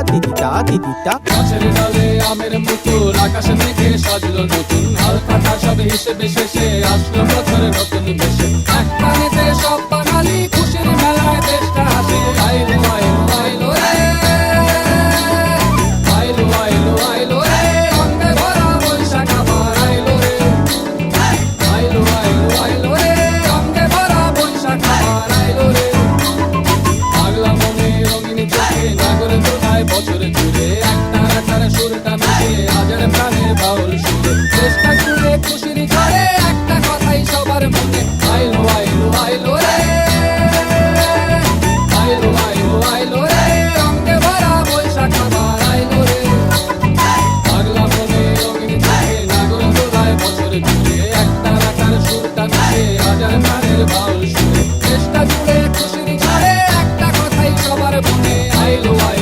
দিদিটা দিদিটা। গাছের ডালে আমের মুকুল, আকাশে মেঘে সাজলো নতুন, হাল কাটা সব হিসেবে শেষে আসলো বছরের নতুন বেশে। এক টানেতে সব বাঙালি খুশির মেলায় দেশটা হাসে। আইলো আইলো আইলো রে, আইলো আইলো আইলো রে, রঙে ভরা বৈশাখ আবার আইলো রে। আইলো আইলো আইলো রে, রঙে ভরা বৈশাখ আবার আইলো রে। পাগলা মনে রঙিন চোখে নাগর দোলায় বছর জুড়ে, একটা আকার সুরটা মিশে হাজার প্রাণের বাউল সুরে। দেশটা জুড়ে খুশির ঝড়ে একটা কথাই সবার মনে, আইলো আইলো আইলো রে, আইলো আইলো আইলো রে, রঙে ভরা বৈশাখ আবার আইলো রে। পাগলা মনে রঙিন চোখে নাগর দোলায় বছর জুড়ে, একটা আকার সুরটা মিশে হাজার প্রাণের বাউল সুরে। দেশটা জুড়ে খুশির ঝড়ে একটা কথাই সবার মনে, আইলো আইলো